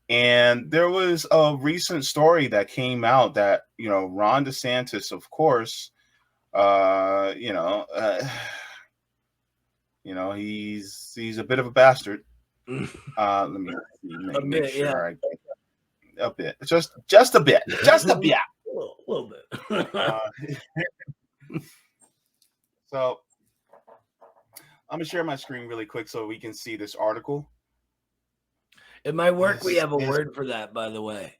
And there was a recent story that came out that, Ron DeSantis, of course, uh, you know, uh, he's a bit of a bastard. Let me A make bit, yeah. sure I get a bit, just a bit, just a bit. A little bit. Uh, so I'm gonna share my screen really quick so we can see this article. In my work, we This have a is word for that, by the way.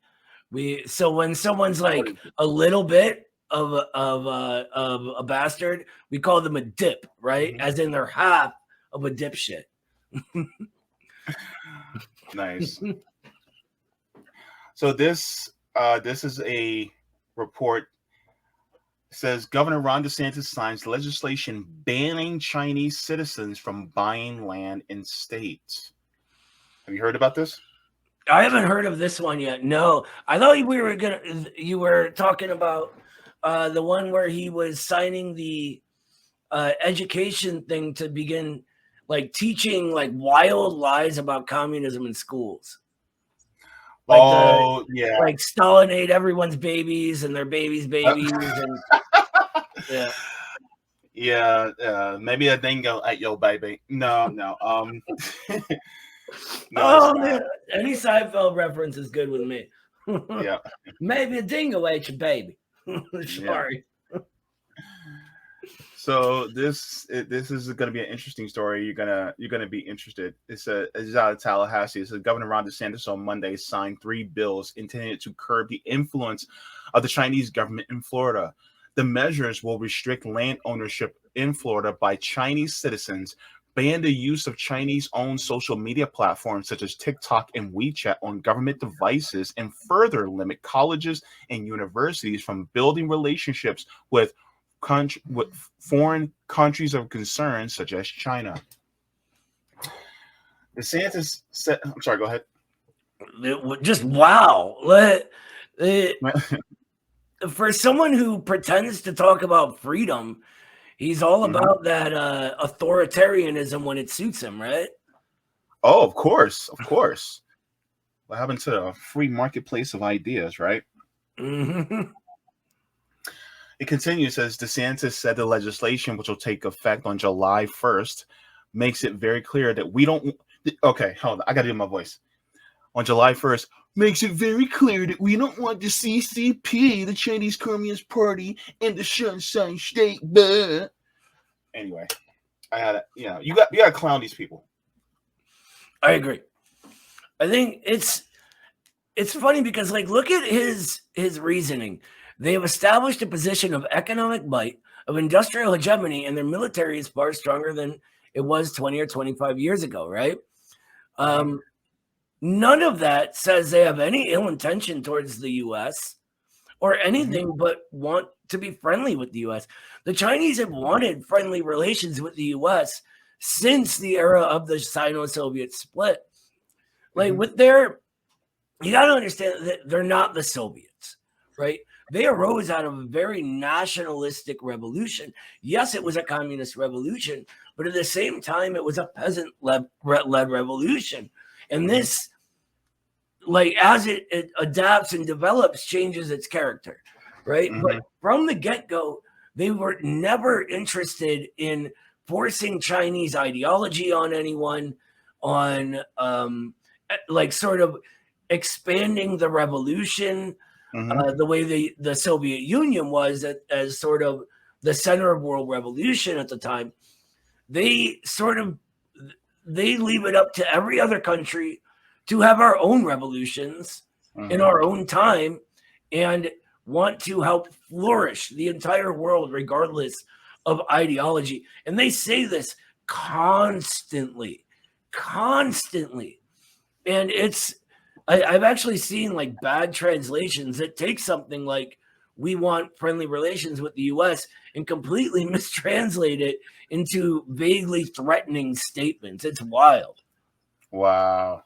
So when someone's like a little bit of a bastard, we call them a dip, right? Mhm. As in they're half of a dipshit. Nice. So this is a report. It says Governor Ron DeSantis signs legislation banning Chinese citizens from buying land in states. Have you heard about this? I haven't heard of this one yet. No, I thought you were talking about the one where he was signing the education thing to begin like teaching like wild lies about communism in schools. Like Yeah. like Stalin ate everyone's babies and their babies' babies, and yeah. Yeah, maybe a dingo ate your baby. No, no. No, it's Oh not. man, any Seinfeld reference is good with me. Yeah, Maybe a dingo ate your baby. yeah. Sorry. So this is going to be an interesting story. You're gonna be interested. It's out of Tallahassee. It says Governor Ron DeSantis on Monday signed 3 bills intended to curb the influence of the Chinese government in Florida. The measures will restrict land ownership in Florida by Chinese citizens, ban the use of Chinese-owned social media platforms such as TikTok and WeChat on government devices, and further limit colleges and universities from building relationships with foreign countries of concern such as China. DeSantis said, I'm sorry, go ahead. Just wow. For someone who pretends to talk about freedom, he's all about that authoritarianism when it suits him, right? Oh, of course, of course. What happened to a free marketplace of ideas, right? Mm-hmm. It continues, as DeSantis said the legislation, which will take effect on July 1st, makes it very clear that we don't. Okay, hold on. I got to do my voice. On July 1st, makes it very clear that we don't want the CCP, the Chinese Communist Party, and the Sunshine State. But anyway, I had you got to clown these people. I agree. I think it's funny because like look at his reasoning. They have established a position of economic might, of industrial hegemony, and their military is far stronger than it was 20 or 25 years ago, right? None of that says they have any ill intention towards the U.S. or anything but want to be friendly with the U.S. The Chinese have wanted friendly relations with the U.S. since the era of the Sino-Soviet split. Like with their, you got to understand that they're not the Soviets, right? They arose out of a very nationalistic revolution. Yes, it was a communist revolution, but at the same time, it was a peasant-led revolution. And this, like, as it adapts and develops, changes its character, right? But from the get-go, they were never interested in forcing Chinese ideology on anyone, on like sort of expanding the revolution the way the Soviet Union was as sort of the center of world revolution at the time. They leave it up to every other country to have our own revolutions in our own time and want to help flourish the entire world regardless of ideology. And they say this constantly. And I've actually seen like bad translations that take something like "we want friendly relations with the U.S." and completely mistranslate it into vaguely threatening statements. It's wild. Wow,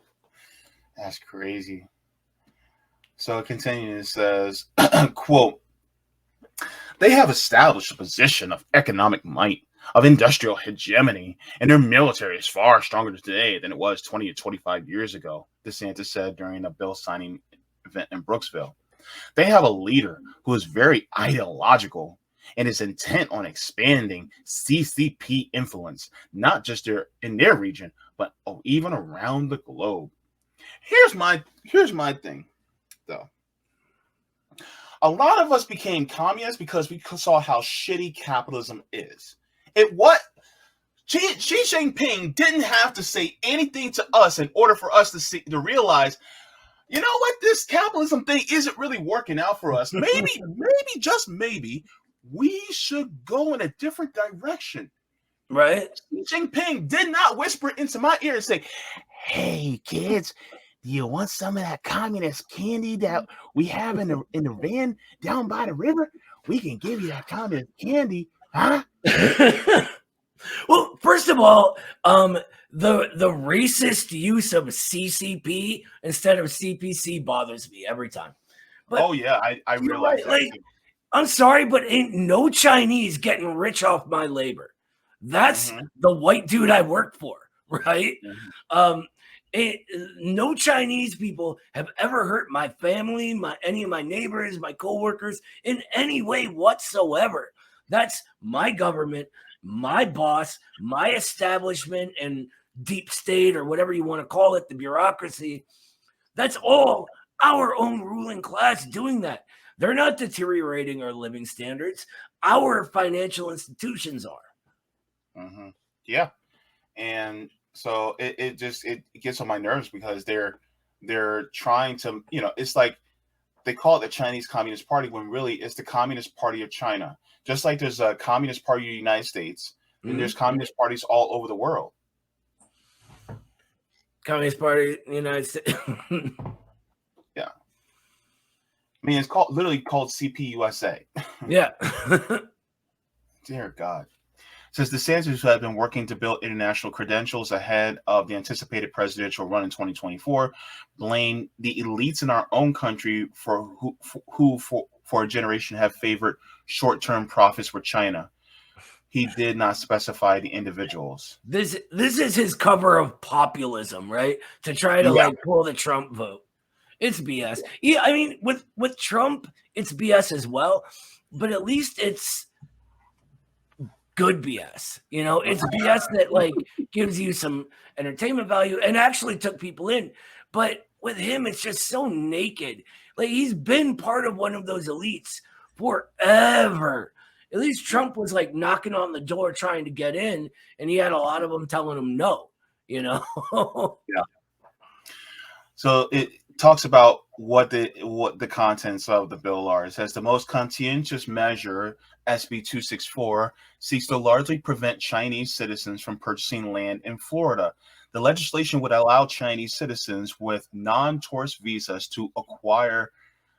that's crazy. So it continues, it says, quote, they have established a position of economic might, of industrial hegemony, and their military is far stronger today than it was 20 to 25 years ago, DeSantis said during a bill signing event in Brooksville. They have a leader who is very ideological and is intent on expanding CCP influence, not just in their region, but even around the globe. Here's my thing, though. A lot of us became communists because we saw how shitty capitalism is. Xi Jinping didn't have to say anything to us in order for us to realize, you know what, this capitalism thing isn't really working out for us. Maybe, just maybe, we should go in a different direction. Right? Xi Jinping did not whisper into my ear and say, "Hey kids, do you want some of that communist candy that we have in the van down by the river? We can give you that communist candy, huh?" Well, first of all, the racist use of CCP instead of CPC bothers me every time. But oh yeah, I realize that. Like, I'm sorry, but ain't no Chinese getting rich off my labor. That's the white dude I work for, right? No Chinese people have ever hurt my family, any of my neighbors, my coworkers in any way whatsoever. That's my government, my boss, my establishment, and deep state, or whatever you want to call it, the bureaucracy. That's all our own ruling class doing that. They're not deteriorating our living standards. Our financial institutions are. Yeah. And so it gets on my nerves because they're trying to, it's like they call it the Chinese Communist Party when really it's the Communist Party of China. Just like there's a Communist Party of the United States, and there's communist parties all over the world. Communist Party of the United States. Yeah. I mean, it's literally called CPUSA. Yeah. Dear God. Since DeSantis had been working to build international credentials ahead of the anticipated presidential run in 2024, blamed the elites in our own country who for a generation have favored short-term profits for China. He did not specify the individuals. This is his cover of populism, right? To try to pull the Trump vote. It's BS. Yeah, I mean, with Trump, it's BS as well, but at least it's good BS. It's BS that gives you some entertainment value and actually took people in. But with him, it's just so naked. He's been part of one of those elites forever. At least Trump was knocking on the door trying to get in, and he had a lot of them telling him no. Yeah. So it talks about what the contents of the bill are. It says the most conscientious measure, SB 264, seeks to largely prevent Chinese citizens from purchasing land in Florida. The legislation would allow Chinese citizens with non-tourist visas to acquire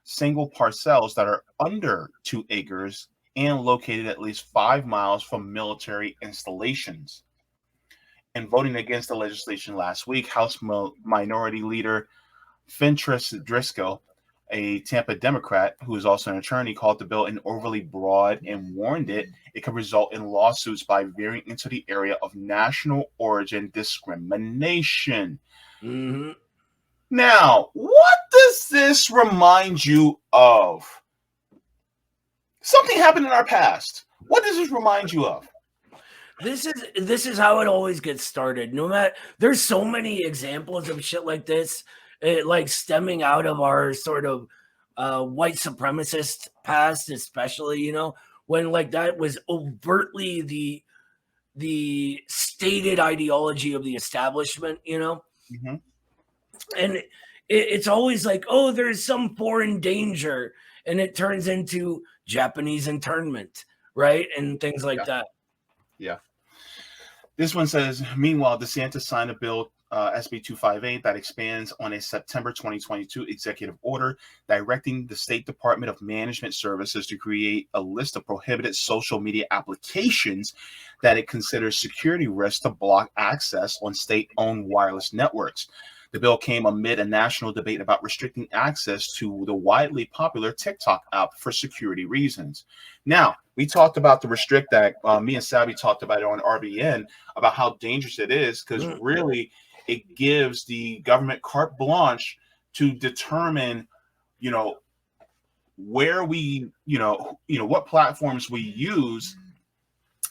single parcels that are under 2 acres and located at least 5 miles from military installations. In voting against the legislation last week, House Minority Leader Fentress Driscoll, a Tampa Democrat who is also an attorney, called the bill an overly broad and warned it could result in lawsuits by veering into the area of national origin discrimination. Now, what does this remind you of? Something happened in our past. What does this remind you of? This is how it always gets started. No matter, there's so many examples of shit like this. Stemming out of our sort of white supremacist past, especially, when that was overtly the stated ideology of the establishment, and it's always oh, there's some foreign danger, and it turns into Japanese internment, right, and things like that. Yeah. This one says, meanwhile, DeSantis signed a bill, SB 258, that expands on a September 2022 executive order directing the State Department of Management Services to create a list of prohibited social media applications that it considers security risks to block access on state-owned wireless networks. The bill came amid a national debate about restricting access to the widely popular TikTok app for security reasons. Now, we talked about the Restrict Act. Me and Sabby talked about it on RBN about how dangerous it is, because really it gives the government carte blanche to determine, where we, what platforms we use.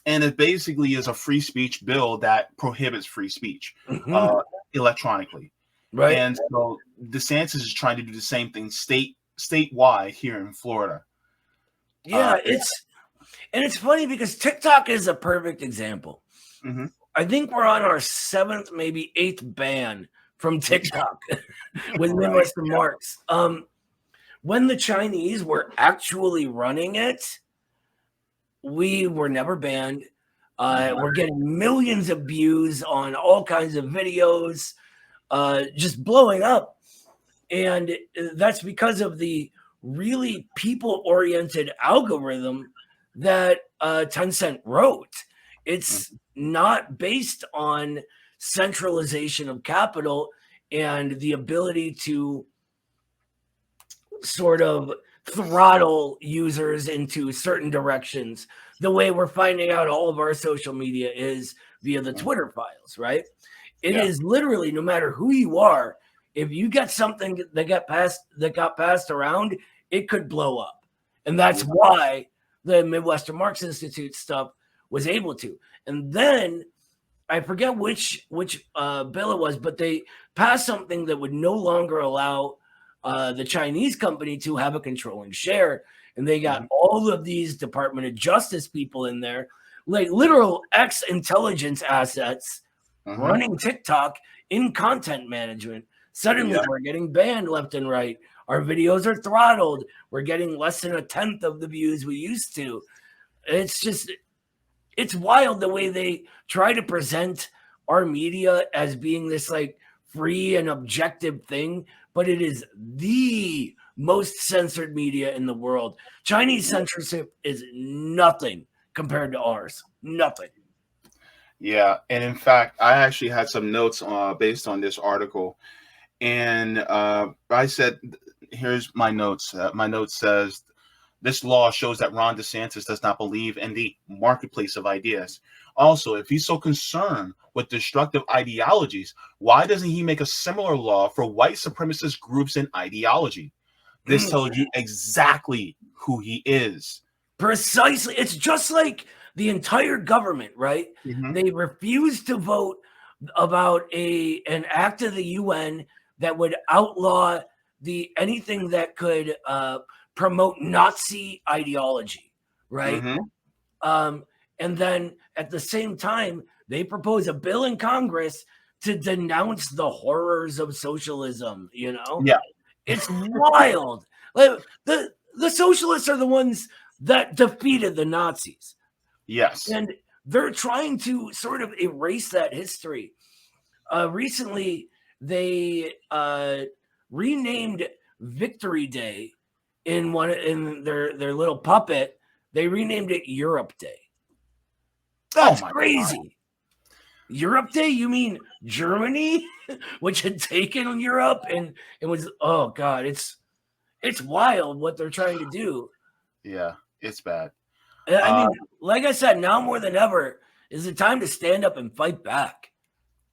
And it basically is a free speech bill that prohibits free speech electronically. Right. And so DeSantis is trying to do the same thing statewide here in Florida. Yeah, it's funny because TikTok is a perfect example. Mm-hmm. I think we're on our 7th, maybe 8th ban from TikTok with Midwestern Marks. When the Chinese were actually running it, we were never banned. We're getting millions of views on all kinds of videos, just blowing up. And that's because of the really people-oriented algorithm that Tencent wrote. It's not based on centralization of capital and the ability to sort of throttle users into certain directions. The way we're finding out all of our social media is via the Twitter files, right? It is literally, no matter who you are, if you get something that got passed around, it could blow up. And that's why the Midwestern Marks Institute stuff was able to. And then I forget which bill it was, but they passed something that would no longer allow the Chinese company to have a controlling share. And they got all of these Department of Justice people in there, like literal ex-intelligence assets running TikTok in content management. Suddenly we're getting banned left and right. Our videos are throttled. We're getting less than 1/10 of the views we used to. It's wild the way they try to present our media as being this like free and objective thing, but it is the most censored media in the world. Chinese censorship is nothing compared to ours. Nothing. Yeah, and in fact, I actually had some notes based on this article, and I said, "Here's my notes." My note says, "This law shows that Ron DeSantis does not believe in the marketplace of ideas. Also, if he's so concerned with destructive ideologies, why doesn't he make a similar law for white supremacist groups and ideology? This tells you exactly who he is." Precisely. It's just like the entire government, right? They refuse to vote about an act of the UN that would outlaw anything that could promote Nazi ideology, right? And then at the same time, they propose a bill in Congress to denounce the horrors of socialism, Yeah. It's wild. Like, the socialists are the ones that defeated the Nazis. Yes. And they're trying to sort of erase that history. Recently, they renamed Victory Day in their little puppet. They renamed it Europe Day. That's crazy. God. Europe Day? You mean Germany, which had taken Europe, and it was, oh God, it's wild what they're trying to do. Yeah, it's bad. I mean, like I said, now more than ever is the time to stand up and fight back.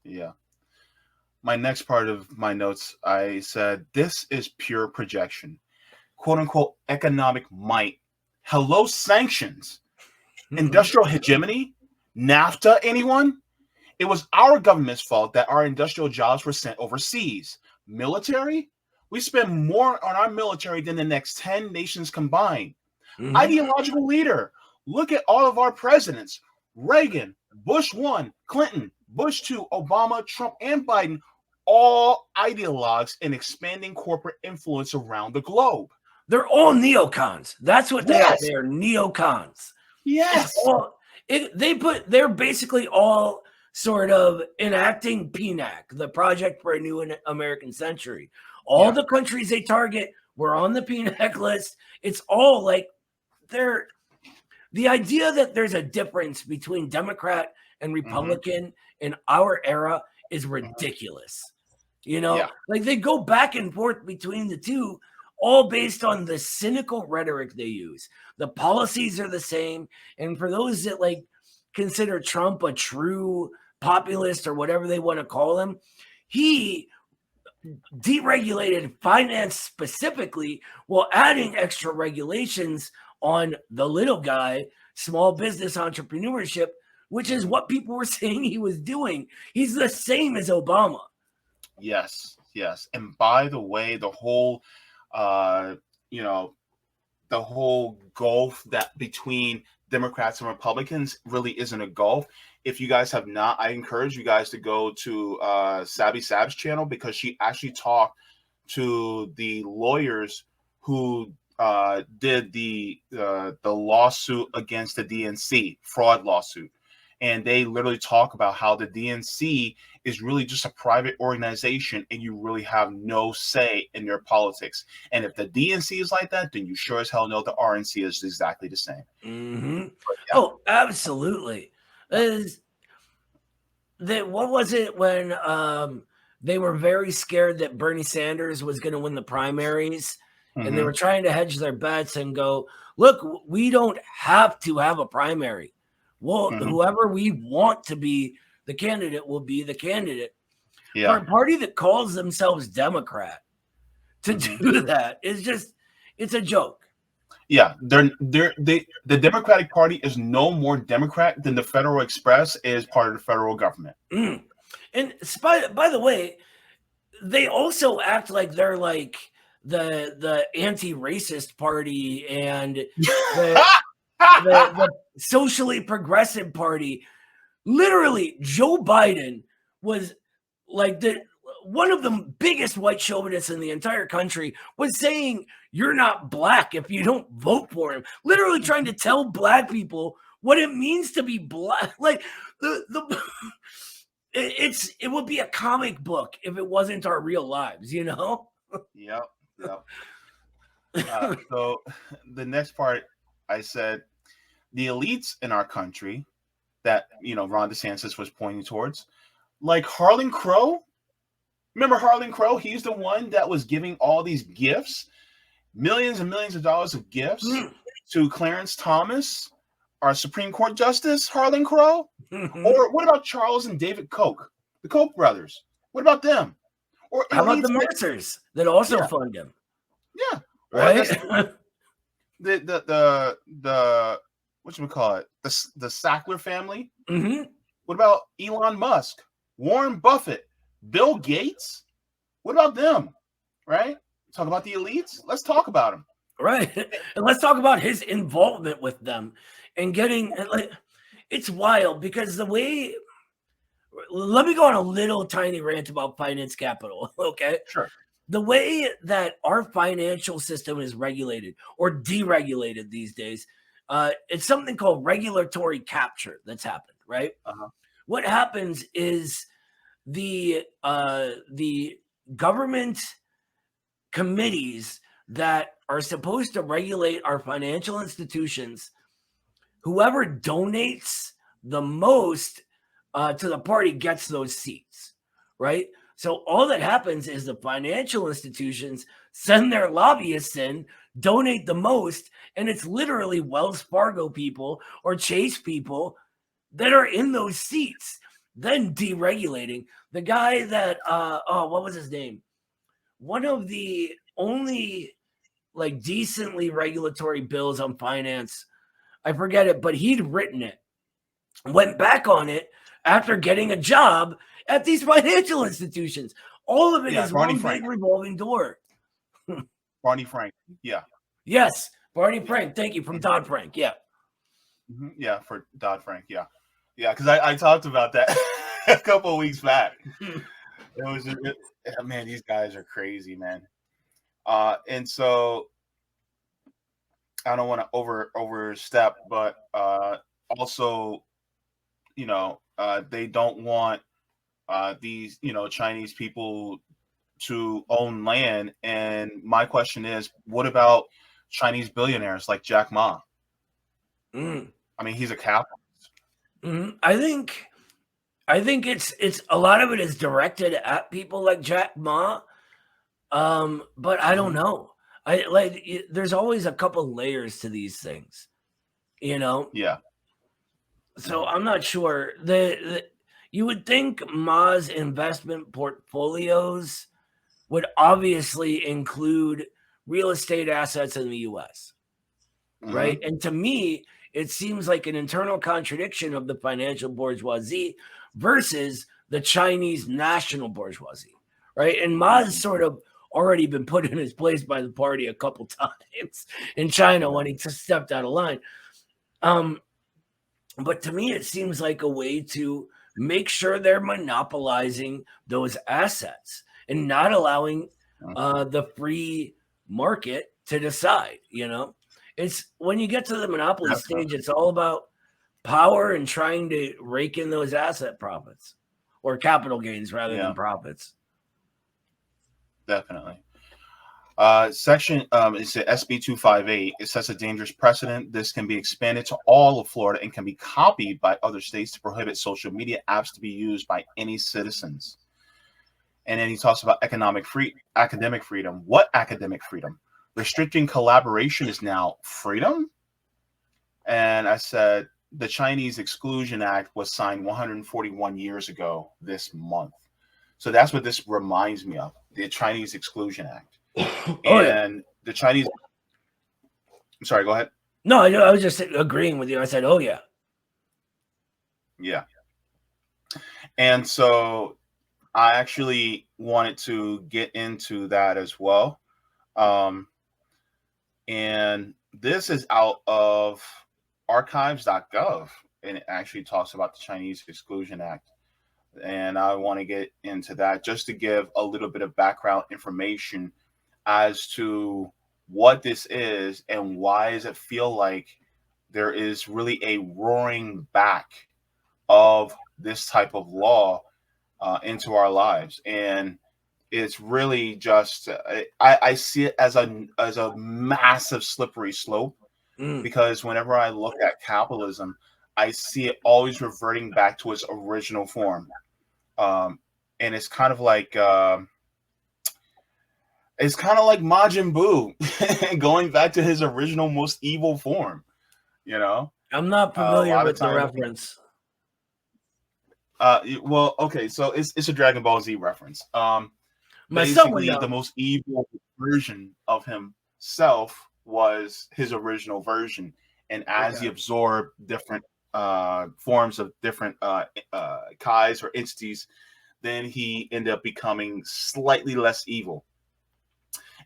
Yeah. My next part of my notes, I said, this is pure projection. "Quote unquote economic might. Hello, sanctions. Industrial hegemony? NAFTA, anyone? It was our government's fault that our industrial jobs were sent overseas. Military? We spend more on our military than the next 10 nations combined. Ideological leader. Look at all of our presidents. Reagan, Bush 1, Clinton, Bush 2, Obama, Trump, and Biden, all ideologues in expanding corporate influence around the globe. They're all neocons. That's what they are. They are neocons. Yes. They're basically all sort of enacting PNAC, the Project for a New American Century. All the countries they target were on the PNAC list. It's all like the idea that there's a difference between Democrat and Republican in our era is ridiculous. Yeah. Like they go back and forth between the two, all based on the cynical rhetoric they use. The policies are the same. And for those that like consider Trump a true populist or whatever they want to call him, he deregulated finance specifically while adding extra regulations on the little guy, small business entrepreneurship, which is what people were saying he was doing. He's the same as Obama. Yes. And by the way, the whole, the whole gulf that between Democrats and Republicans really isn't a gulf. If you guys have not, I encourage you guys to go to Sabby Sab's channel, because she actually talked to the lawyers who did the lawsuit against the DNC, fraud lawsuit. And they literally talk about how the DNC is really just a private organization and you really have no say in their politics. And if the DNC is like that, then you sure as hell know the RNC is exactly the same. Mm-hmm. Oh, absolutely. What was it when they were very scared that Bernie Sanders was going to win the primaries, and they were trying to hedge their bets and go, look, we don't have to have a primary. Well, whoever we want to be the candidate will be the candidate. Yeah. For a party that calls themselves Democrat to do that is just, it's a joke. Yeah, the Democratic Party is no more Democrat than the Federal Express is part of the federal government. And by the way, they also act like they're like the anti-racist party and the socially progressive party. Literally, Joe Biden was like one of the biggest white chauvinists in the entire country, was saying you're not black if you don't vote for him. Literally trying to tell black people what it means to be black. Like it would be a comic book if it wasn't our real lives, you know? Yep. So the next part, I said, the elites in our country that, Ron DeSantis was pointing towards, like Harlan Crow. Remember Harlan Crow? He's the one that was giving all these gifts, millions and millions of dollars of gifts to Clarence Thomas, our Supreme Court Justice, Harlan Crow. Or what about Charles and David Koch, the Koch brothers? What about them? Or how about the Mercers that also fund him? Yeah, right. The whatchamacallit, the Sackler family. What about Elon Musk, Warren Buffett, Bill Gates? What about them? Right? Talk about the elites. Let's talk about them. Right. And let's talk about his involvement with them and getting like, it's wild because the way, let me go on a little tiny rant about finance capital. Okay. Sure. The way that our financial system is regulated or deregulated these days, it's something called regulatory capture that's happened, right? What happens is the government committees that are supposed to regulate our financial institutions, whoever donates the most to the party gets those seats, right? So all that happens is the financial institutions send their lobbyists in, donate the most, and it's literally Wells Fargo people or Chase people that are in those seats, then deregulating. The guy that, what was his name? One of the only like decently regulatory bills on finance, I forget it, but he'd written it, went back on it after getting a job at these financial institutions. All of it is one big revolving door. Barney Frank. Yeah. Yes. Barney Frank. Thank you. From Dodd-Frank. Yeah. Yeah. For Dodd-Frank. Yeah. Yeah. Because I talked about that a couple of weeks back. It was, man, these guys are crazy, man. And so I don't want to overstep, but also, they don't want these, Chinese people to own land. And my question is, what about Chinese billionaires like Jack Ma? I mean, he's a capitalist. I think I think it's a lot of it is directed at people like Jack Ma. But I don't know. There's always a couple layers to these things, you know? Yeah. So I'm not sure. You would think Ma's investment portfolios would obviously include real estate assets in the US, right? And to me, it seems like an internal contradiction of the financial bourgeoisie versus the Chinese national bourgeoisie, right? And Ma's sort of already been put in his place by the party a couple times in China when he just stepped out of line. But to me, it seems like a way to make sure they're monopolizing those assets and not allowing the free market to decide. It's when you get to the monopoly stage, it's all about power and trying to rake in those asset profits or capital gains rather than profits. Definitely. Section it's SB 258. It sets a dangerous precedent. This can be expanded to all of Florida and can be copied by other states to prohibit social media apps to be used by any citizens. And then he talks about academic freedom. What academic freedom? Restricting collaboration is now freedom? And I said, the Chinese Exclusion Act was signed 141 years ago this month. So that's what this reminds me of, the Chinese Exclusion Act. The Chinese... I'm sorry, go ahead. No, I was just agreeing with you. I said, oh, yeah. Yeah. And so I actually wanted to get into that as well. And this is out of archives.gov, and it actually talks about the Chinese Exclusion Act. And I want to get into that just to give a little bit of background information as to what this is and why does it feel like there is really a roaring back of this type of law into our lives. And it's really just I see it as a massive slippery slope, because whenever I look at capitalism, I see it always reverting back to its original form. And it's kind of like Majin Buu going back to his original most evil form, I'm not familiar with the reference. Well, okay, so it's a Dragon Ball Z reference. Basically, the most evil version of himself was his original version, and as he absorbed different forms of different kais or entities, then he ended up becoming slightly less evil.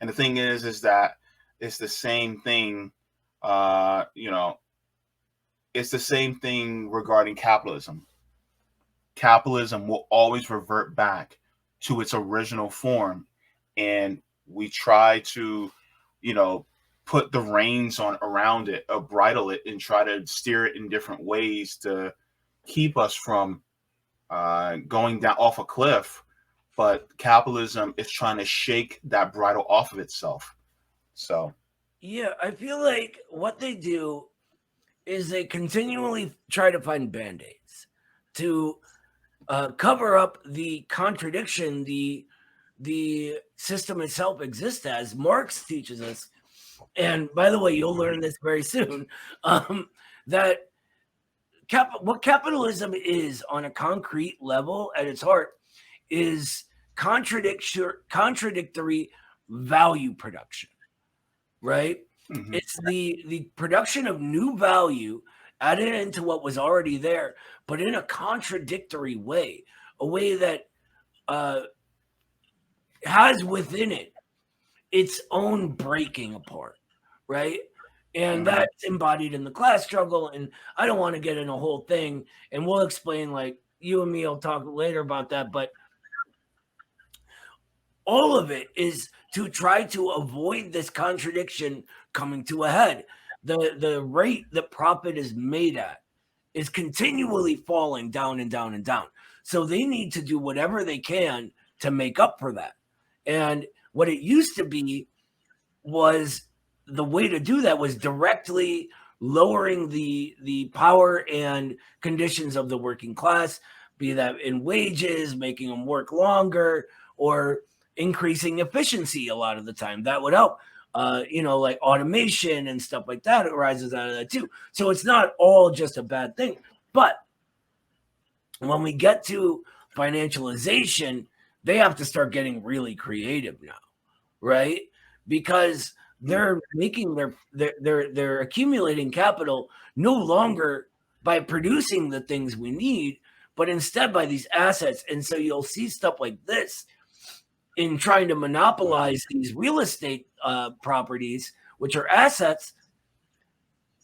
And the thing is that it's the same thing. It's the same thing regarding capitalism. Capitalism will always revert back to its original form, and we try to, put the reins on around it, or bridle it, and try to steer it in different ways to keep us from going down off a cliff. But capitalism is trying to shake that bridle off of itself. So, yeah, I feel like what they do is they continually try to find band-aids to cover up the contradiction the system itself exists as. Marx teaches us, and by the way, you'll learn this very soon, that what capitalism is on a concrete level at its heart is contradictory value production, right? Mm-hmm. It's the production of new value added into what was already there, but in a contradictory way, a way that has within it its own breaking apart, right? And that's embodied in the class struggle. And I don't want to get in a whole thing, and we'll explain, like you and me will talk later about that, but all of it is to try to avoid this contradiction coming to a head. The rate that profit is made at is continually falling down and down and down. So they need to do whatever they can to make up for that. And what it used to be was the way to do that was directly lowering the power and conditions of the working class, be that in wages, making them work longer, or increasing efficiency a lot of the time. That would help. Like automation and stuff like that arises out of that too. So it's not all just a bad thing. But when we get to financialization, they have to start getting really creative now, right? Because they're making they're accumulating capital no longer by producing the things we need, but instead by these assets. And so you'll see stuff like this in trying to monopolize these real estate properties, which are assets,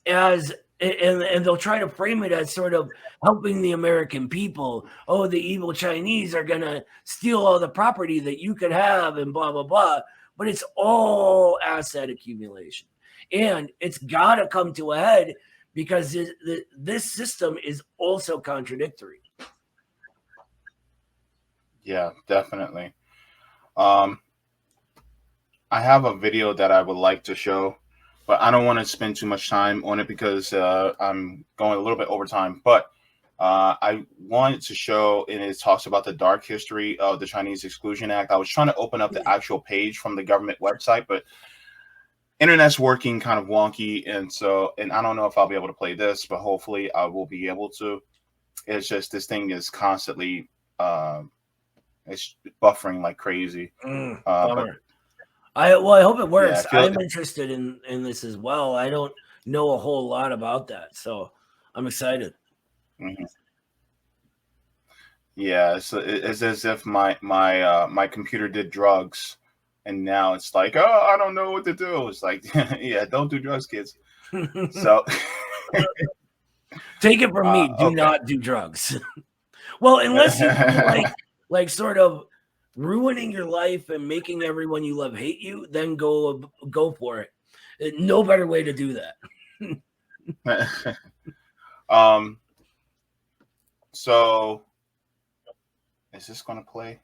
and they'll try to frame it as sort of helping the American people. Oh, the evil Chinese are going to steal all the property that you could have and blah, blah, blah. But it's all asset accumulation. And it's got to come to a head because this system is also contradictory. Yeah, definitely. I have a video that I would like to show, but I don't want to spend too much time on it because I'm going a little bit over time. But I wanted to show, and it talks about the dark history of the Chinese Exclusion Act. I was trying to open up the actual page from the government website, but internet's working kind of wonky, and I don't know if I'll be able to play this, but hopefully I will be able to. It's just this thing is constantly it's buffering like crazy. But I hope it works. Yeah, I'm interested in this as well. I don't know a whole lot about that, so I'm excited. Mm-hmm. Yeah, it's as if my computer did drugs, and now it's like, oh, I don't know what to do. It's like, yeah, don't do drugs, kids. So take it from me, do okay. not do drugs. Well, unless you like sort of ruining your life and making everyone you love hate you, then go for it. No better way to do that. So is this gonna play?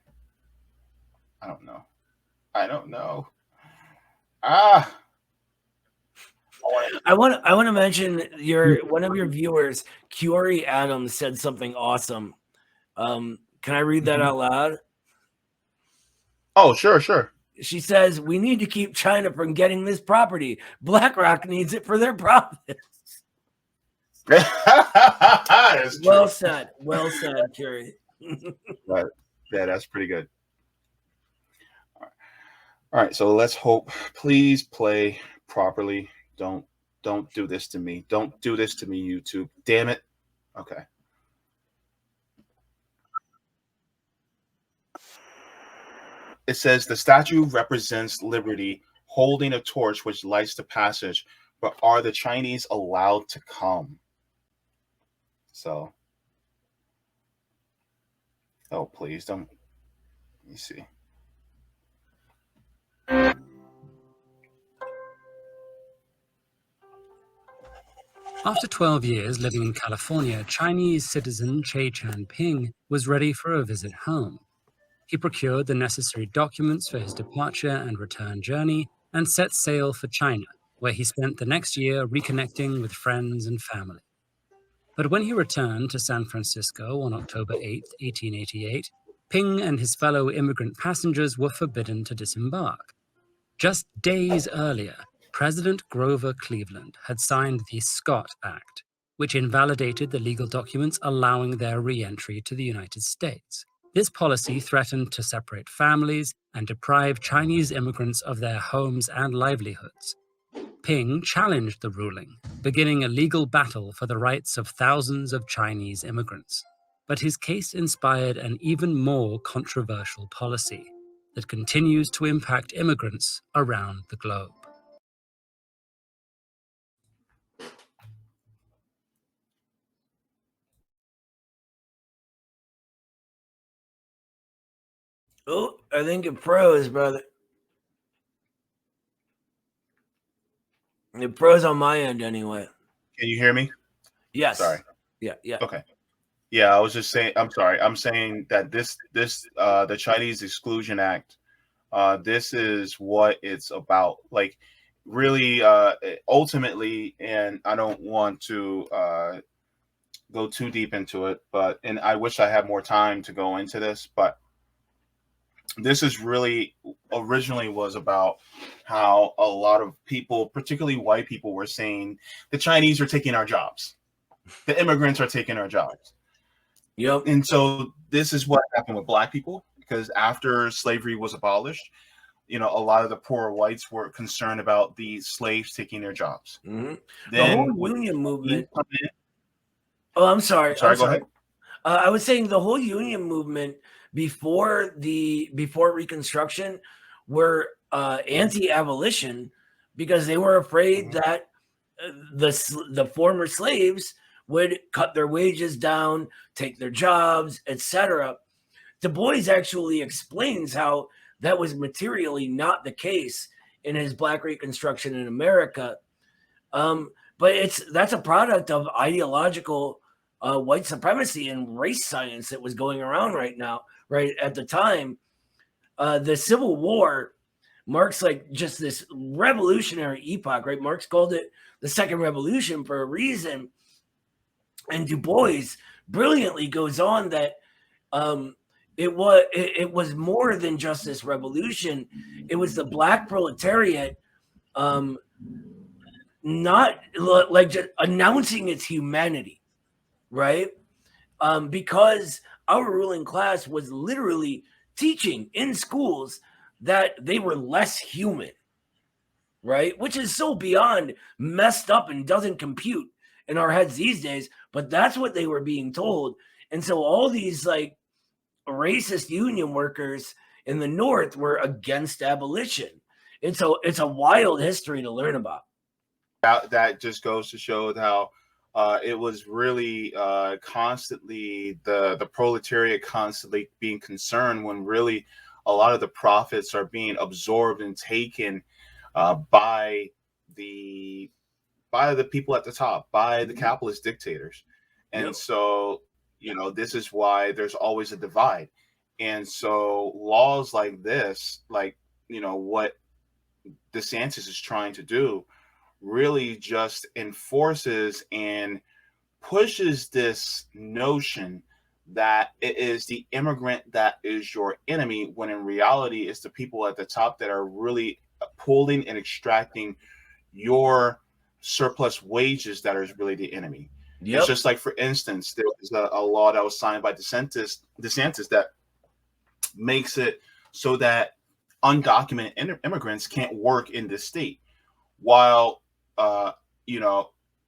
I don't know. I want to mention one of your viewers, Curie Adams, said something awesome. Can I read that out loud? Oh, sure. She says, we need to keep China from getting this property. BlackRock needs it for their profits. Well said, Curie. Yeah, that's pretty good. All right, so let's hope. Please play properly. Don't do this to me. Don't do this to me, YouTube. Damn it. Okay. It says the statue represents liberty, holding a torch which lights the passage. But are the Chinese allowed to come? So, oh, please don't. Let me see. After 12 years living in California, Chinese citizen Che Chan-ping was ready for a visit home. He procured the necessary documents for his departure and return journey and set sail for China, where he spent the next year reconnecting with friends and family. But when he returned to San Francisco on October 8, 1888, Ping and his fellow immigrant passengers were forbidden to disembark. Just days earlier, President Grover Cleveland had signed the Scott Act, which invalidated the legal documents allowing their re-entry to the United States. This policy threatened to separate families and deprive Chinese immigrants of their homes and livelihoods. Ping challenged the ruling, beginning a legal battle for the rights of thousands of Chinese immigrants. But his case inspired an even more controversial policy that continues to impact immigrants around the globe. Oh, I think it froze, brother. It froze on my end anyway. Can you hear me? Yes. Sorry. Yeah. Okay. Yeah, I was just saying. I'm sorry. I'm saying that the Chinese Exclusion Act, this is what it's about. Like, really, ultimately, and I don't want to go too deep into it, and I wish I had more time to go into this, but this is really originally was about how a lot of people, particularly white people, were saying the Chinese are taking our jobs. The immigrants are taking our jobs. Yep. And so this is what happened with black people, because after slavery was abolished, a lot of the poor whites were concerned about the slaves taking their jobs. Mm-hmm. Then the whole union movement. In, oh, I'm sorry. Go ahead. I was saying the whole union movement before Reconstruction were anti-abolition because they were afraid that the former slaves would cut their wages down, take their jobs, etc. Du Bois actually explains how that was materially not the case in his Black Reconstruction in America. But that's a product of ideological white supremacy and race science that was going around right at the time. The Civil War marks like just this revolutionary epoch, right? Marx called it the Second Revolution for a reason. And Du Bois brilliantly goes on that it was more than just this revolution. It was the Black proletariat not like just announcing its humanity, right? Because our ruling class was literally teaching in schools that they were less human, right? Which is so beyond messed up and doesn't compute in our heads these days, but that's what they were being told. And so all these like racist union workers in the North were against abolition. And so it's a wild history to learn about. That just goes to show how it was really constantly the proletariat constantly being concerned when really a lot of the profits are being absorbed and taken by the people at the top, by the capitalist dictators. And so, this is why there's always a divide. And so laws like this, like, what DeSantis is trying to do, really just enforces and pushes this notion that it is the immigrant that is your enemy, when in reality it's the people at the top that are really pulling and extracting your surplus wages that is really the enemy. It's just like, for instance, there was a law that was signed by DeSantis that makes it so that undocumented immigrants can't work in this state. While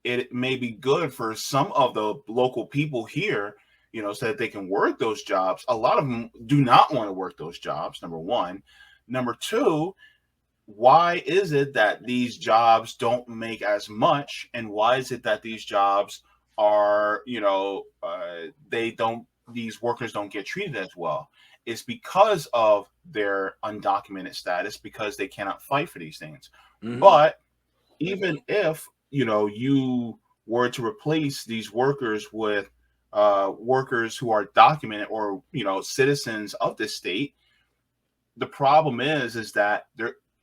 it may be good for some of the local people here, so that they can work those jobs. A lot of them do not want to work those jobs, number one. Number two, why is it that these jobs don't make as much? And why is it that these jobs are, these workers don't get treated as well? It's because of their undocumented status, because they cannot fight for these things. Mm-hmm. But even if, you were to replace these workers with workers who are documented or, citizens of this state, the problem is that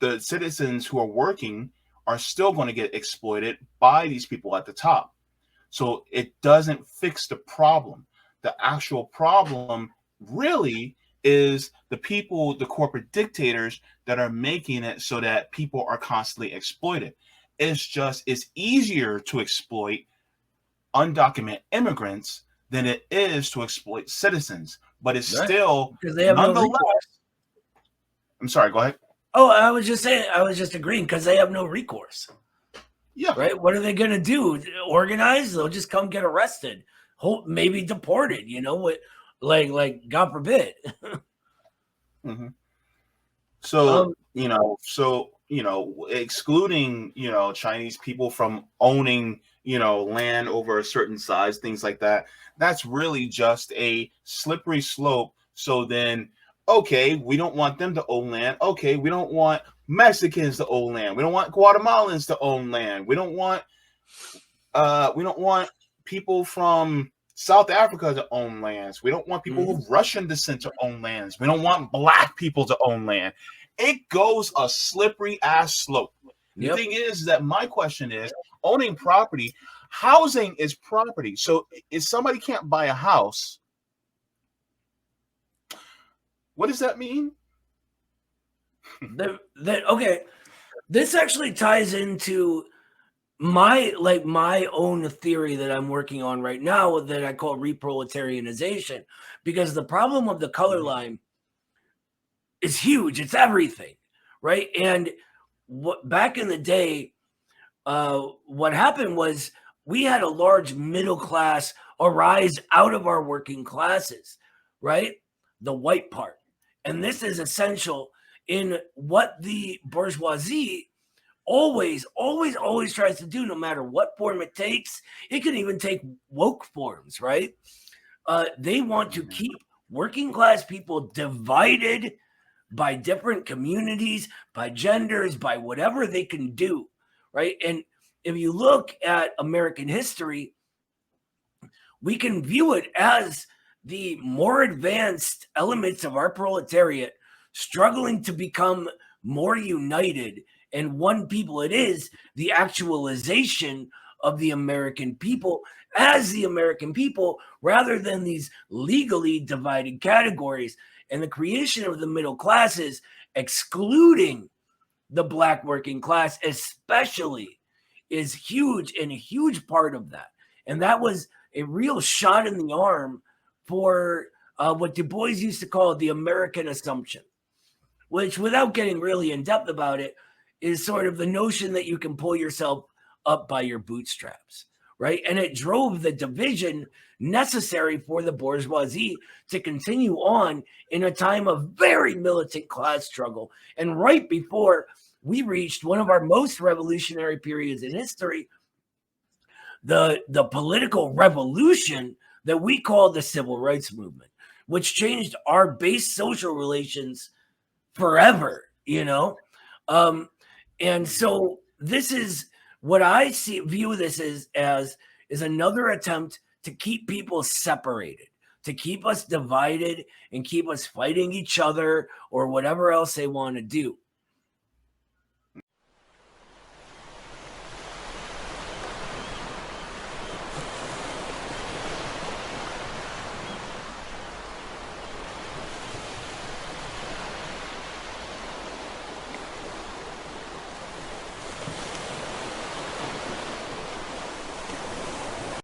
the citizens who are working are still going to get exploited by these people at the top. So it doesn't fix the problem. The actual problem really is the people, the corporate dictators that are making it so that people are constantly exploited. It's easier to exploit undocumented immigrants than it is to exploit citizens, but it's still nonetheless. I'm sorry, go ahead. Oh, I was just agreeing because they have no recourse. Yeah. Right. What are they going to do? Organize? They'll just come get arrested. Maybe deported, like God forbid. Mm-hmm. So, excluding, Chinese people from owning, land over a certain size, things like that, that's really just a slippery slope. So then, okay, we don't want them to own land. Okay, we don't want Mexicans to own land. We don't want Guatemalans to own land. We don't want people from South Africa to own lands. We don't want people of Russian descent to own lands. We don't want black people to own land. It goes a slippery ass slope. The thing is that my question is, owning property, Housing is property. So if somebody can't buy a house, what does that mean? Okay, this actually ties into my own theory that I'm working on right now that I call reproletarianization, because the problem of the color line is huge. It's everything, right? And back in the day, what happened was we had a large middle class arise out of our working classes, right? The white part. And this is essential in what the bourgeoisie always tries to do, no matter what form it takes. It can even take woke forms, right? They want to keep working class people divided by different communities, by genders, by whatever they can do, right? And if you look at American history, we can view it as the more advanced elements of our proletariat struggling to become more united. And one people, it is the actualization of the American people as the American people, rather than these legally divided categories. And the creation of the middle classes, excluding the Black working class especially, is huge, and a huge part of that. And that was a real shot in the arm for what Du Bois used to call the American assumption, which, without getting really in depth about it, is sort of the notion that you can pull yourself up by your bootstraps, right? And it drove the division necessary for the bourgeoisie to continue on in a time of very militant class struggle. And right before we reached one of our most revolutionary periods in history, the political revolution that we call the Civil Rights Movement, which changed our base social relations forever, you know? And so this is what I view this as is another attempt to keep people separated, to keep us divided and keep us fighting each other or whatever else they want to do.